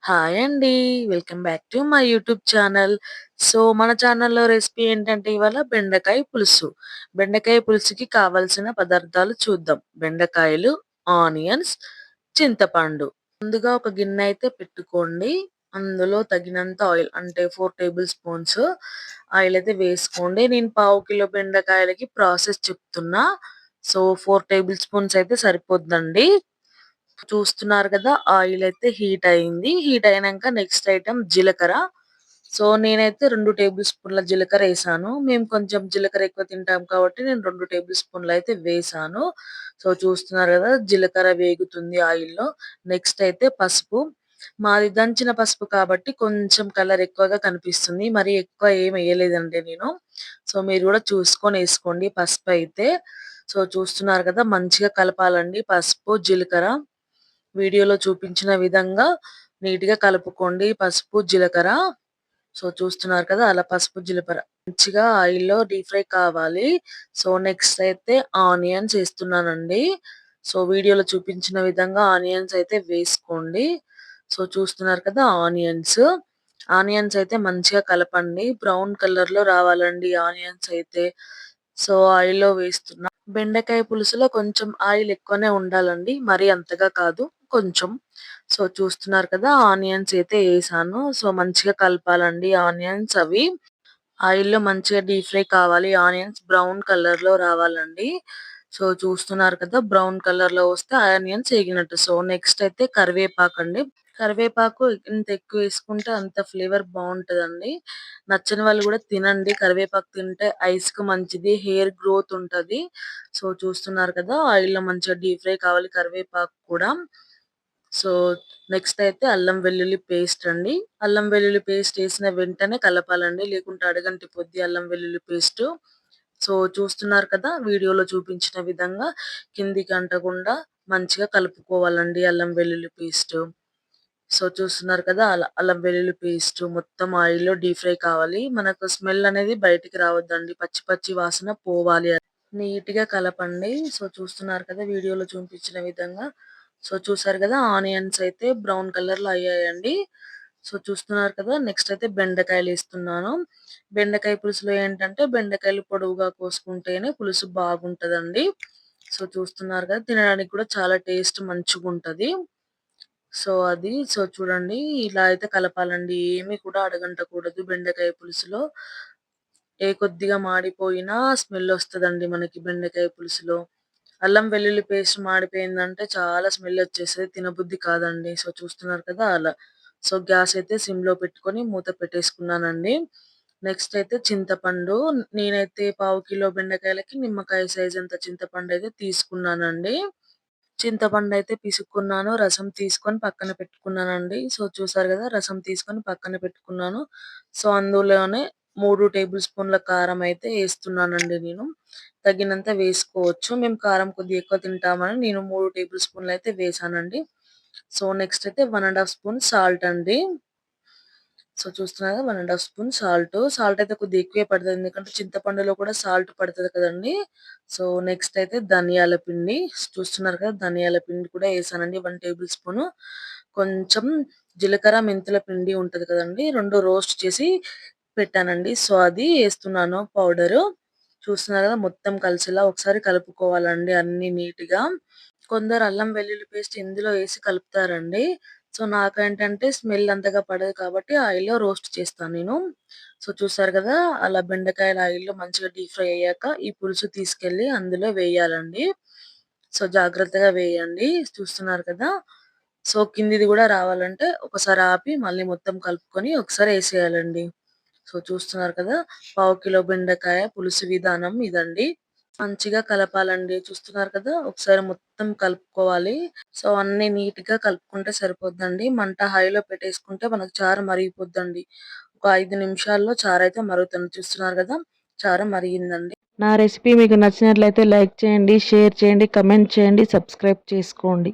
Hi అండి. Welcome back to my YouTube channel. So, మన ఛానల్‌లో రెసిపీ ఏంటంటే ఇవాళ బెండకాయ పులుసు. బెండకాయ పులుసుకి కావాల్సిన పదార్థాలు చూద్దాం. బెండకాయలు, ఆనియన్స్, చింతపండు. ముందుగా ఒక గిన్నె అయితే పెట్టుకోండి. అందులో తగినంత ఆయిల్ అంటే 4 టేబుల్ స్పూన్స్ ఆయిల్ అయితే వేసుకోండి. నేను పావు కిలో బెండకాయలకి ప్రాసెస్ చెప్తున్నా. సో, 4 టేబుల్ స్పూన్స్ అయితే సరిపోద్దండి. చూస్తున్నారు కదా! ఆయిల్ అయితే హీట్ అయింది. హీట్ అయినంక నెక్స్ట్ ఐటెమ్ జీలకర్ర. సో, నేనైతే 2 టేబుల్ స్పూన్ల జీలకర్ర ఏసాను. మేము కొంచెం జీలకర్ర ఎక్కువ తింటాం కాబట్టి నేను 2 టేబుల్ స్పూన్లయితే వేసాను. సో, చూస్తున్నారు కదా! జీలకర్ర వేగుతుంది ఆయిల్‌లో. నెక్స్ట్ అయితే పసుపు. మాది దంచిన పసుపు కాబట్టి కొంచెం కలర్ ఎక్కువగా కనిపిస్తుంది. మరి ఎక్కువ ఏమి ఎయలేదండి నేను. సో, మీరు కూడా చూసుకొని ఏసుకోండి పసుపయితే. సో, చూస్తున్నారు కదా! మంచిగా కలపాలండి పసుపు, జీలకర్ర. వీడియోలో చూపించిన విధంగా నీట్‌గా కలుపుకోండి పసుపు, జీలకర్ర. సో, చూస్తున్నారు కదా! అలా పసుపు, జీలకర్ర మంచిగా ఆయిల్‌లో డీప్ ఫ్రై కావాలి. సో, నెక్స్ట్ అయితే ఆనియన్స్ ఏస్తున్నానండి. సో, వీడియోలో చూపించిన విధంగా ఆనియన్స్ అయితే వేసుకోండి. సో, చూస్తున్నారు కదా! ఆనియన్స్. ఆనియన్స్ అయితే మంచిగా కలపండి. బ్రౌన్ కలర్‌లో రావాలండి ఆనియన్స్ అయితే. సో, ఆయిల్‌లో వేస్తున్నా. బెండకాయ పులుసులో కొంచెం ఆయిల్ ఎక్కువనే ఉండాలండి. మరీ అంతగా కాదు కొంచెం. సో, చూస్తున్నారు కదా! ఆనియన్స్ అయితే ఏసాను. సో, మంచిగా కలపాలండి ఆనియన్స్ అవి. ఆయిల్‌లో మంచిగా డీప్ ఫ్రై కావాలి. ఆనియన్స్ బ్రౌన్ కలర్‌లో రావాలండి. సో, చూస్తున్నారు కదా! బ్రౌన్ కలర్‌లో వస్తే ఆనియన్స్ ఏగినట్టు. సో, నెక్స్ట్ అయితే కరివేపాకండి. కరివేపాకు ఎంత ఎక్కువ ఏసుకుంటే అంత ఫ్లేవర్ బావుంటదండి. నచ్చని వాళ్ళు గూడా తినండి. కరివేపాకు తింటే ఐస్‌కి మంచిది. హెయిర్ గ్రోత్ ఉంటది. సో, చూస్తున్నారు కదా! ఆయిల్‌లో మంచిగా డీప్ ఫ్రై కావాలి కరివేపాకు కూడా. సో, నెక్స్ట్ అయితే అల్లం వెల్లుల్లి పేస్ట్ అండి. అల్లం వెల్లుల్లి పేస్ట్ ఏసిన వెంటనే కలపాలండి. లేకుంటే అడుగంటిపోద్ది అల్లం వెల్లుల్లి పేస్టు. సో, చూస్తున్నారు కదా! వీడియోలో చూపించిన విధంగా కిందికి అంటకుండా మంచిగా కలుపుకోవాలండి అల్లం వెల్లుల్లి పేస్టు. సో, చూస్తున్నారు కదా! అల్లం వెల్లుల్లి పేస్ట్ మొత్తం ఆయిల్‌లో డీప్ ఫ్రై కావాలి. మనకు స్మెల్ అనేది బయటికి రావద్దండి. పచ్చి పచ్చి వాసన పోవాలి. నీట్‌గా కలపండి. సో, చూస్తున్నారు కదా! వీడియోలో చూపించిన విధంగా. సో, చూసారు కదా! ఆనియన్స్ అయితే బ్రౌన్ కలర్‌లో అయ్యాయండి. సో, చూస్తున్నారు కదా! నెక్స్ట్ అయితే బెండకాయలేస్తున్నాను. బెండకాయ పులుసులో ఏంటంటే బెండకాయలు పొడవుగా కోసుకుంటేనే పులుసు బాగుంటదండి. సో, చూస్తున్నారు కదా! తినడానికి కూడా చాలా టేస్ట్ మంచిగుంటది. సో, చూడండి ఇలా అయితే కలపాలండి. ఏమి కూడా అడగంటకూడదు బెండకాయ పులుసులో. కొద్దిగా మాడిపోయినా స్మెల్లొస్తదండి మనకి బెండకాయ పులుసులో. అల్లం వెల్లుల్లి పేస్ట్ మాడిపోయిందంటే చాలా స్మెల్లొచ్చేస్తది. తినబుద్ధి కాదండి. సో, చూస్తున్నారు కదా! అలా. సో, గ్యాస్ అయితే సిమ్‌లో పెట్టుకొని మూత పెట్టేసుకున్నానండి. నెక్స్ట్ అయితే చింతపండు. నేనైతే పావు కిలో బెండకాయలకి నిమ్మకాయ సైజంత చింతపండయితే తీసుకున్నానండి. చింతపండయితే పిసుక్కున్నాను. రసం తీసుకొని పక్కన పెట్టుకున్నానండి. సో, చూసారు గదా! రసం తీసుకొని పక్కన పెట్టుకున్నాను. సో, అందులోనే 3 టేబుల్ స్పూన్ల కారమయితే ఏస్తున్నానండి నేను. తగినంత వేసుకోవచ్చు. మేము కారం కొద్దిగా ఎక్కువ తింటామని నేను 3 టేబుల్ స్పూన్లయితే వేశానండి. సో, నెక్స్ట్ అయితే 1 ½ స్పూన్ సాల్ట్ అండి. సో, చూస్తున్నారు కదా! 1 ½ స్పూన్ సాల్ట్. సాల్ట్ అయితే కొద్దిగా ఎక్కువే పడతది. ఎందుకంటే చింతపండులో కూడా సాల్ట్ పడతది కదండీ! సో, నెక్స్ట్ అయితే ధనియాల పిండి. చూస్తున్నారు కదా! ధనియాల పిండి కూడా ఏసానండి 1 టేబుల్ స్పూను. కొంచెం జీలకర్ర, మెంతుల పిండి ఉంటది కదండీ! 2 రోస్ట్ చేసి పెట్టానండి. సో, అది ఏస్తున్నాను పౌడరు. చూస్తున్నారు కదా! మొత్తం కలిసేలా ఒకసారి కలుపుకోవాలండి అన్నీ నీట్‌గా. కొందరు అల్లం వెల్లుల్లి పేస్ట్ ఇందులో ఏసి కలుపుతారండి. సో, నాకేంటంటే స్మెల్ అంతగా పడదు కాబట్టి ఆయిల్‌లో రోస్ట్ చేస్తాను నేను. సో, చూసారు గదా! అలా బెండకాయలు ఆయిల్‌లో మంచిగా డీప్ ఫ్రై అయ్యాక ఈ పులుసు తీసుకెళ్ళి అందులో వేయాలండి. సో, జాగ్రత్తగా వేయండి. చూస్తున్నారు కదా! సో, కిందిది గూడా రావాలంటే ఒకసారి ఆపి మళ్ళీ మొత్తం కలుపుకొని ఒకసారి ఏసేయాలండి. సో, చూస్తున్నారు కదా! పావు కిలో బెండకాయ పులుసు విధానం ఇదండి. మంచిగా కలపాలండి. చూస్తున్నారు కదా! ఒకసారి మొత్తం కలుపుకోవాలి. సో, అన్నీ నీట్‌గా కలుపుకుంటే సరిపోద్దండి. మంట హైలో పెట్టేసుకుంటే మనకు చారు మరిగిపోద్దండి. ఒక 5 నిమిషాల్లో చారైతే మరుగుతుంది. చూస్తున్నారు కదా! చారు మరిగిందండి. నా రెసిపీ మీకు నచ్చినట్లయితే లైక్ చేయండి, షేర్ చేయండి, కామెంట్ చేయండి, సబ్స్క్రైబ్ చేసుకోండి.